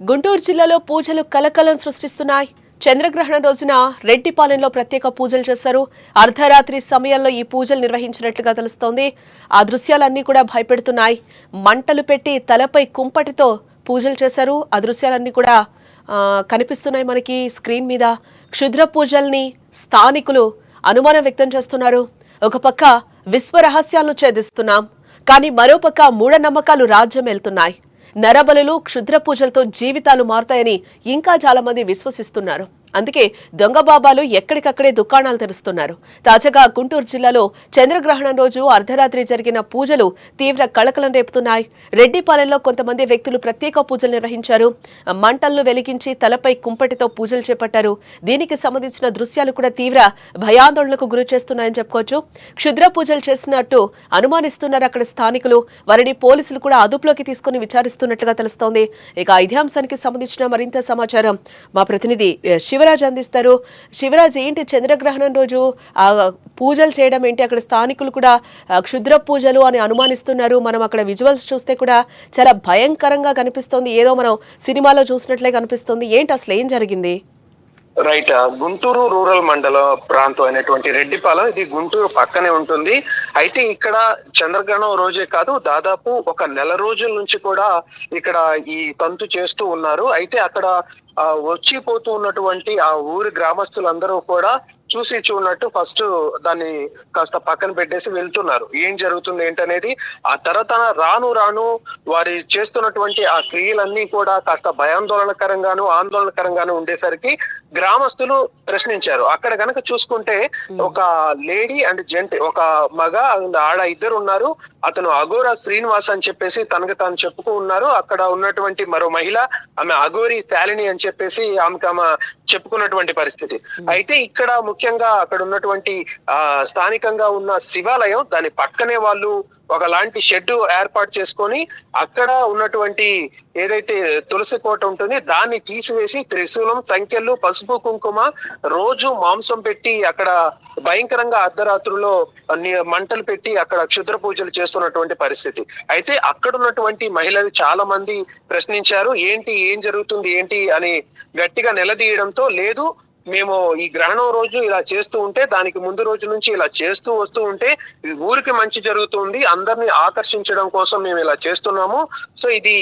గుంటూరు జిల్లాలో పూజలు కలకలం సృష్టిస్తున్నాయి. చంద్రగ్రహణం రోజున రెడ్డిపాలెంలో ప్రత్యేక పూజలు చేశారు. అర్ధరాత్రి సమయంలో ఈ పూజలు నిర్వహించినట్లుగా తెలుస్తోంది. ఆ దృశ్యాలన్నీ కూడా భయపెడుతున్నాయి. మంటలు పెట్టి తలపై కుంపటితో పూజలు చేశారు. ఆ దృశ్యాలన్నీ కూడా కనిపిస్తున్నాయి మనకి స్క్రీన్ మీద. క్షుద్ర పూజల్ని స్థానికులు అనుమానం వ్యక్తం చేస్తున్నారు. ఒక పక్క విశ్వ రహస్యాలను ఛేదిస్తున్నాం, కానీ మరోపక్క మూఢనమ్మకాలు రాజ్యం వెళ్తున్నాయి. నరబలులు క్షుద్ర పూజలతో జీవితాలు మారుతాయని ఇంకా చాలా మంది విశ్వసిస్తున్నారు. అందుకే దొంగ బాబాలు ఎక్కడికక్కడే దుకాణాలు తెరుస్తున్నారు. తాజాగా గుంటూరు జిల్లాలో చంద్రగ్రహణం రోజు అర్ధరాత్రి జరిగిన పూజలు తీవ్ర కళకలం రేపుతున్నాయి. రెడ్డిపాలెంలో కొంతమంది వ్యక్తులు ప్రత్యేక పూజలు నిర్వహించారు. మంటలను వెలిగించి తలపై కుంపటితో పూజలు చేపట్టారు. దీనికి సంబంధించిన దృశ్యాలు కూడా తీవ్ర భయాందోళనకు గురి చేస్తున్నాయని చెప్పుకోవచ్చు. క్షుద్ర పూజలు చేసినట్టు అనుమానిస్తున్నారు అక్కడ స్థానికులు. వారిని పోలీసులు కూడా అదుపులోకి తీసుకుని విచారిస్తున్నట్లుగా తెలుస్తోంది. ఇక ఇదే అంశానికి సంబంధించిన మరింత సమాచారం మా ప్రతినిధి శివరాజ్ అందిస్తారు. శివరాజ్, ఏంటి చంద్రగ్రహణం రోజు పూజలు చేయడం ఏంటి? అక్కడ స్థానికులు కూడా క్షుద్ర పూజలు అని అనుమానిస్తున్నారు. మనం అక్కడ విజువల్స్ చూస్తే కూడా చాలా భయంకరంగా కనిపిస్తోంది. ఏదో మనం సినిమాలో చూసినట్లే కనిపిస్తుంది. ఏంటి అసలు ఏం జరిగింది? రైట్. గుంటూరు రూరల్ మండల ప్రాంతం అయినటువంటి రెడ్డిపాలెం, ఇది గుంటూరు పక్కనే ఉంటుంది. అయితే ఇక్కడ చంద్రగ్రహణం రోజే కాదు, దాదాపు ఒక నెల రోజుల నుంచి కూడా ఇక్కడ ఈ తంతు చేస్తూ ఉన్నారు. అయితే అక్కడ వచ్చిపోతూ ఉన్నటువంటి ఆ ఊరి గ్రామస్తులందరూ కూడా చూసి చూడనట్టు ఫస్ట్ దాన్ని కాస్త పక్కన పెట్టేసి వెళ్తున్నారు. ఏం జరుగుతుంది ఏంటనేది. ఆ తర్వాత రాను రాను వారి చేస్తున్నటువంటి ఆ క్రియలన్నీ కూడా కాస్త భయాందోళనకరంగాను ఆందోళనకరంగాను ఉండేసరికి గ్రామస్తులు ప్రశ్నించారు. అక్కడ గనక చూసుకుంటే ఒక లేడీ అండ్ జెంట్, ఒక మగ ఆడ ఇద్దరు ఉన్నారు. అతను అఘోరా శ్రీనివాస్ అని చెప్పేసి తనకు తాను చెప్పుతూ ఉన్నారు. అక్కడ ఉన్నటువంటి మరో మహిళ, ఆమె అఘోరి శాలిని అని చెప్పేసి ఆమె చెప్పుకున్నటువంటి పరిస్థితి. అయితే ఇక్కడ ముఖ్యంగా అక్కడ ఉన్నటువంటి స్థానికంగా ఉన్న శివాలయం, దాని పక్కనే వాళ్ళు ఒకలాంటి షెడ్ ఏర్పాటు చేసుకొని అక్కడ ఉన్నటువంటి ఏదైతే తులసి కోట ఉంటుంది దాన్ని తీసివేసి త్రిశూలం, సంఖ్యలు, పసుపు, కుంకుమ, రోజు మాంసం పెట్టి అక్కడ భయంకరంగా అర్ధరాత్రుల్లో మంటలు పెట్టి అక్కడ క్షుద్ర పూజలు చేస్తున్నటువంటి పరిస్థితి. అయితే అక్కడ ఉన్నటువంటి మహిళలు చాలా మంది ప్రశ్నించారు. ఏం జరుగుతుంది ఏంటి అని గట్టిగా నిలదీయడంతో, లేదు మేము ఈ గ్రహణం రోజు ఇలా చేస్తూ ఉంటే, దానికి ముందు రోజు నుంచి ఇలా చేస్తూ వస్తూ ఉంటే ఊరికి మంచి జరుగుతుంది, అందరిని ఆకర్షించడం కోసం మేము ఇలా చేస్తున్నాము. సో ఇది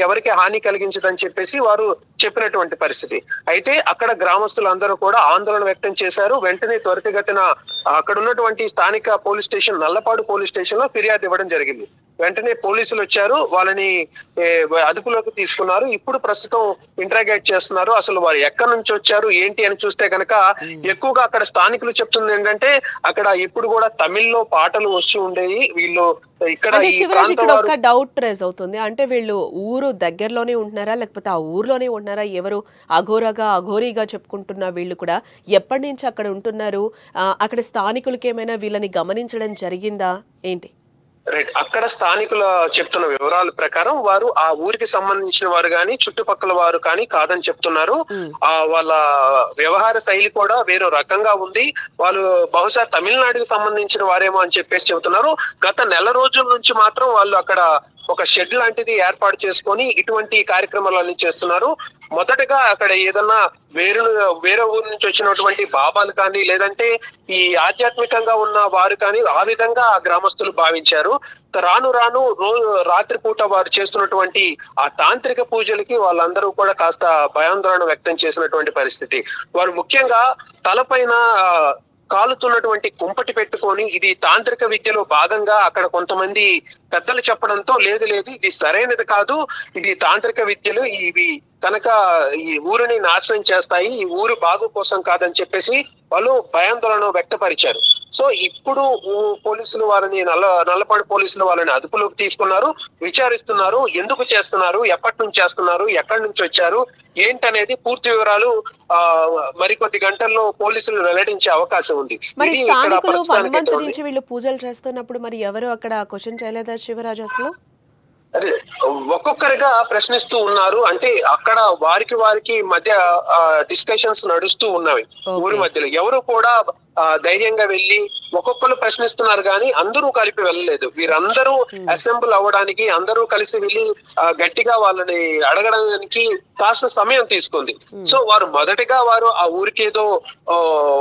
ఎవరికి హాని కలిగించదని చెప్పేసి వారు చెప్పినటువంటి పరిస్థితి. అయితే అక్కడ గ్రామస్తులందరూ కూడా ఆందోళన వ్యక్తం చేశారు. వెంటనే త్వరితగతిన అక్కడ ఉన్నటువంటి స్థానిక police station, Nallapadu police station లో ఫిర్యాదు ఇవ్వడం జరిగింది. వెంటనే పోలీసులు వచ్చారు, వాళ్ళని అదుపులోకి తీసుకున్నారు. ఇప్పుడు ప్రస్తుతం ఇంటరాగేట్ చేస్తున్నారు. అసలు వారు ఎక్కడి నుంచి వచ్చారు ఏంటి అని చూస్తే కనుక ఎక్కువగా అక్కడ స్థానికులు చెప్తుంది ఏంటంటే, అక్కడ ఇప్పుడు కూడా తమిళ్లో పాటలు వస్తూ ఉండేవి. వీళ్ళు ఇక్కడ ఒక డౌట్ రేజ్ అవుతుంది. అంటే వీళ్ళు ఊరు దగ్గరలోనే ఉంటున్నారా, లేకపోతే ఆ ఊర్లోనే ఉంటున్నారా? ఎవరు అఘోరీగా చెప్పుకుంటున్న వీళ్ళు కూడా ఎప్పటి నుంచి అక్కడ ఉంటున్నారు? అక్కడ స్థానికులకి ఏమైనా వీళ్ళని గమనించడం జరిగిందా ఏంటి? రైట్. అక్కడ స్థానికుల చెప్తున్న వివరాల ప్రకారం వారు ఆ ఊరికి సంబంధించిన వారు గాని చుట్టుపక్కల వారు కానీ కాదని చెప్తున్నారు. వాళ్ళ వ్యవహార శైలి కూడా వేరే రకంగా ఉంది. వాళ్ళు బహుశా తమిళనాడుకి సంబంధించిన వారేమో అని చెప్పేసి చెబుతున్నారు. గత నెల రోజుల నుంచి మాత్రం వాళ్ళు అక్కడ ఒక షెడ్ లాంటిది ఏర్పాటు చేసుకొని ఇటువంటి కార్యక్రమాలన్నీ చేస్తున్నారు. మొదటగా అక్కడ ఏదన్నా వేరే ఊరు నుంచి వచ్చినటువంటి బాబాలు కానీ, లేదంటే ఈ ఆధ్యాత్మికంగా ఉన్న వారు కానీ ఆ విధంగా ఆ గ్రామస్తులు భావించారు. రాను రాను రాత్రిపూట వారు చేస్తున్నటువంటి ఆ తాంత్రిక పూజలకి వాళ్ళందరూ కూడా కాస్త భయాందోళన వ్యక్తం చేసినటువంటి పరిస్థితి. వారు ముఖ్యంగా తలపైన కాలుతున్నటువంటి కుంపటి పెట్టుకొని ఇది తాంత్రిక విద్యలో భాగంగా అక్కడ కొంతమంది పెద్దలు చెప్పడంతో, లేదు ఇది సరైనది కాదు, ఇది తాంత్రిక విద్యలు, ఇవి కనుక ఈ ఊరిని నాశనం చేస్తాయి, ఈ ఊరు బాగు కోసం కాదని చెప్పేసి వాళ్ళు భయాందోళన వ్యక్తపరిచారు. సో ఇప్పుడు పోలీసులు వారిని నల్లపాడు పోలీసులు వాళ్ళని అదుపులోకి తీసుకున్నారు, విచారిస్తున్నారు. ఎందుకు చేస్తున్నారు, ఎప్పటి నుంచి చేస్తున్నారు, ఎక్కడి నుంచి వచ్చారు ఏంటనేది పూర్తి వివరాలు మరికొద్ది గంటల్లో పోలీసులు వెల్లడించే అవకాశం ఉంది. మరి స్థానికులు 1 మంత్ నుంచి వీళ్ళు పూజలు చేస్తున్నప్పుడు మరి ఎవరు అక్కడ క్వశ్చన్ చేయలేదా శివరాజ్ అసలు? అదే ఒక్కొక్కరిగా ప్రశ్నిస్తూ ఉన్నారు. అంటే అక్కడ వారికి మధ్య డిస్కషన్స్ నడుస్తూ ఉన్నవి ఊరి మధ్యలో. ఎవరు కూడా ధైర్యంగా వెళ్ళి ఒక్కొక్కరు ప్రశ్నిస్తున్నారు కానీ అందరూ కలిపి వెళ్ళలేదు. వీరందరూ అసెంబ్ల్ అవ్వడానికి, అందరూ కలిసి వెళ్ళి గట్టిగా వాళ్ళని అడగడానికి కాస్త సమయం తీసుకుంది. సో వారు మొదటగా వారు ఆ ఊరికేదో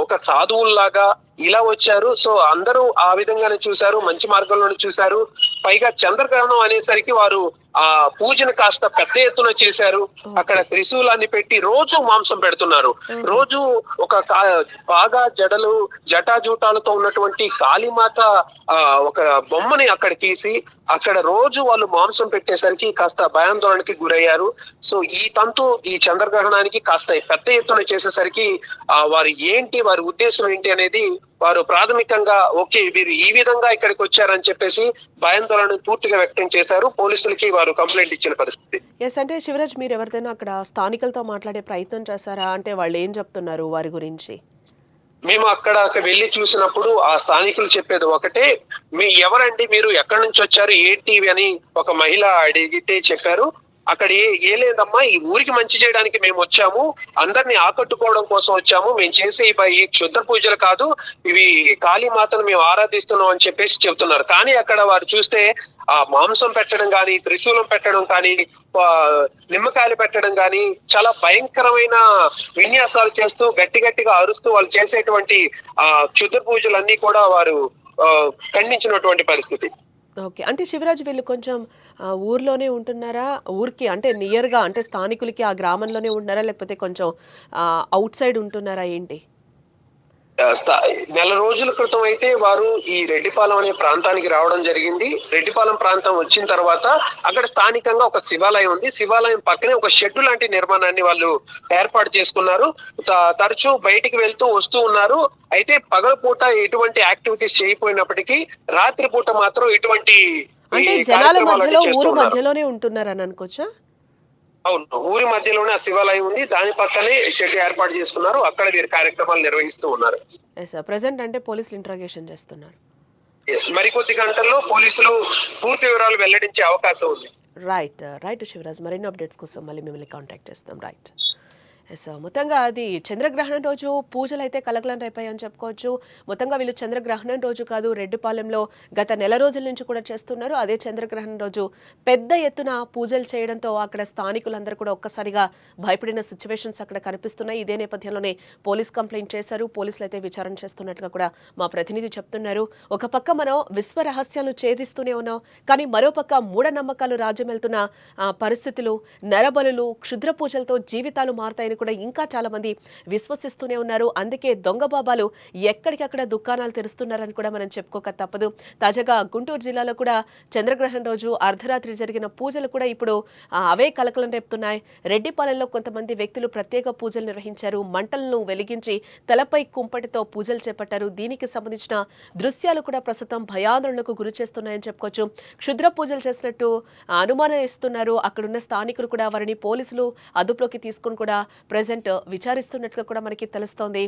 ఒక సాధువుల్లాగా ఇలా వచ్చారు. సో అందరూ ఆ విధంగానే చూశారు, మంచి మార్గంలోనే చూశారు. పైగా చంద్రగ్రహణం అనేసరికి వారు ఆ పూజను కాస్త పెద్ద ఎత్తున చేశారు. అక్కడ త్రిశూలాన్ని పెట్టి రోజు మాంసం పెడుతున్నారు. రోజు ఒక బాగా జటాజూటాలతో ఉన్నటువంటి కాళీమాత ఒక బొమ్మని అక్కడ గీసి అక్కడ రోజు వాళ్ళు మాంసం పెట్టేసరికి కాస్త భయాందోళనకి గురయ్యారు. సో ఈ చంద్రగ్రహణానికి కాస్త పెద్ద ఎత్తున చేసేసరికి వారి ఉద్దేశం ఏంటి అనేది వారు ప్రాథమికంగా ఓకే వీరు ఈ విధంగా ఇక్కడికి వచ్చారని చెప్పేసి భయాందోళన పూర్తిగా వ్యక్తం చేశారు. పోలీసులకి వారు కంప్లైంట్ ఇచ్చిన పరిస్థితి. ఎస్, అంటే శివరాజ్, మీరు ఎవరిదైనా అక్కడ స్థానికులతో మాట్లాడే ప్రయత్నం చేశారా? అంటే వాళ్ళు ఏం చెప్తున్నారు వారి గురించి? మేము అక్కడ వెళ్లి చూసినప్పుడు ఆ స్థానికులు చెప్పేది ఒకటే, ఎవరండి మీరు, ఎక్కడి నుంచి వచ్చారు, ఏంటి అని ఒక మహిళ అడిగితే చెప్పారు. అక్కడ ఏ లేదమ్మా, ఈ ఊరికి మంచి చేయడానికి మేము వచ్చాము, అందరినీ ఆకట్టుకోవడం కోసం వచ్చాము, మేము చేసే ఈ క్షుద్ర పూజలు కాదు, ఇవి కాళీమాతను మేము ఆరాధిస్తున్నాం అని చెప్పేసి చెబుతున్నారు. కానీ అక్కడ వారు చూస్తే ఆ మాంసం పెట్టడం కానీ, త్రిశూలం పెట్టడం కానీ, నిమ్మకాయలు పెట్టడం కానీ చాలా భయంకరమైన విన్యాసాలు చేస్తూ గట్టిగా అరుస్తూ వాళ్ళు చేసేటువంటి క్షుద్ర పూజలన్నీ కూడా వారు ఖండించినటువంటి పరిస్థితి. ఓకే, అంటే శివరాజ్ వీళ్ళు కొంచెం ఊర్లోనే ఉంటున్నారా? ఊరికి అంటే నియర్గా, అంటే స్థానికులకి ఆ గ్రామంలోనే ఉంటున్నారా, లేకపోతే కొంచెం అవుట్ సైడ్ ఉంటున్నారా ఏంటి? నెల రోజుల క్రితం అయితే వారు ఈ రెడ్డిపాలెం అనే ప్రాంతానికి రావడం జరిగింది. రెడ్డిపాలెం ప్రాంతం వచ్చిన తర్వాత అక్కడ స్థానికంగా ఒక శివాలయం ఉంది. శివాలయం పక్కనే ఒక షెడ్ లాంటి నిర్మాణాన్ని వాళ్ళు ఏర్పాటు చేసుకున్నారు. తరచూ బయటికి వెళ్తూ వస్తూ ఉన్నారు. అయితే పగలపూట ఎటువంటి యాక్టివిటీస్ చేయకపోయినప్పటికీ రాత్రిపూట మాత్రం ఇటువంటి అంటే జనాల మధ్యలో, ఊరు మధ్యలోనే ఉంటున్నారని అనుకోవచ్చా? అవును, ఊరి మధ్యలోనే ఆ శివాలయం ఉంది. దాని పక్కనే షెడ్ ఏర్పాటు చేసుకున్నారు. అక్కడ వీరు కార్యక్రమాలు నిర్వహిస్తూ ఉన్నారు. ప్రెసెంట్ అంటే పోలీసులు ఇంట్రాగేషన్ చేస్తున్నారు. మరికొద్ది గంటల్లో పోలీసులు పూర్తి వివరాలు వెల్లడించే అవకాశం ఉంది. రైట్ శివరాజ్, మరిన్ని అప్డేట్స్ కోసం మళ్ళీ మిమ్మల్ని కాంటాక్ట్ చేస్తాం. రైట్. ఎస్, మొత్తంగా అది చంద్రగ్రహణం రోజు పూజలు అయితే కలకలం రేపాయని చెప్పుకోవచ్చు. మొత్తంగా వీళ్ళు చంద్రగ్రహణం రోజు కాదు, రెడ్డిపాలెంలో గత నెల రోజుల నుంచి కూడా చేస్తున్నారు. అదే చంద్రగ్రహణం రోజు పెద్ద ఎత్తున పూజలు చేయడంతో అక్కడ స్థానికులందరూ కూడా ఒక్కసారిగా భయపడిన సిచ్యువేషన్స్ అక్కడ కనిపిస్తున్నాయి. ఇదే నేపథ్యంలోనే పోలీస్ కంప్లైంట్ చేశారు. పోలీసులు అయితే విచారణ చేస్తున్నట్టుగా కూడా మా ప్రతినిధి చెప్తున్నారు. ఒక పక్క మనం విశ్వ రహస్యాలు ఛేదిస్తూనే ఉన్నాం, కానీ మరోపక్క మూఢనమ్మకాలు రాజ్యమెళ్తున్న పరిస్థితులు, నరబలులు, క్షుద్ర పూజలతో జీవితాలు మారతాయని కూడా ఇంకా చాలా మంది విశ్వసిస్తూనే ఉన్నారు. అందుకే దొంగ బాబాలు ఎక్కడికక్కడ దుకాణాలు తెరుస్తున్నారని కూడా మనం చెప్పుకోక తప్పదు. తాజాగా గుంటూరు జిల్లాలో కూడా చంద్రగ్రహణం రోజు అర్ధరాత్రి జరిగిన పూజలు కూడా ఇప్పుడు అవే కలకలం రేపుతున్నాయి. రెడ్డిపాలెంలో కొంతమంది వ్యక్తులు ప్రత్యేక పూజలు నిర్వహించారు. మంటలను వెలిగించి తలపై కుంపటితో పూజలు చేపట్టారు. దీనికి సంబంధించిన దృశ్యాలు కూడా ప్రస్తుతం భయాందోళనకు గురి చేస్తున్నాయని చెప్పుకోవచ్చు. క్షుద్ర పూజలు చేసినట్టు అనుమానం ఇస్తున్నారు. అక్కడున్న స్థానికులు కూడా వారిని పోలీసులు అదుపులోకి తీసుకుని కూడా ప్రెజెంట్ విచారిస్తున్నట్టుగా కూడా మనకి తెలుస్తోంది.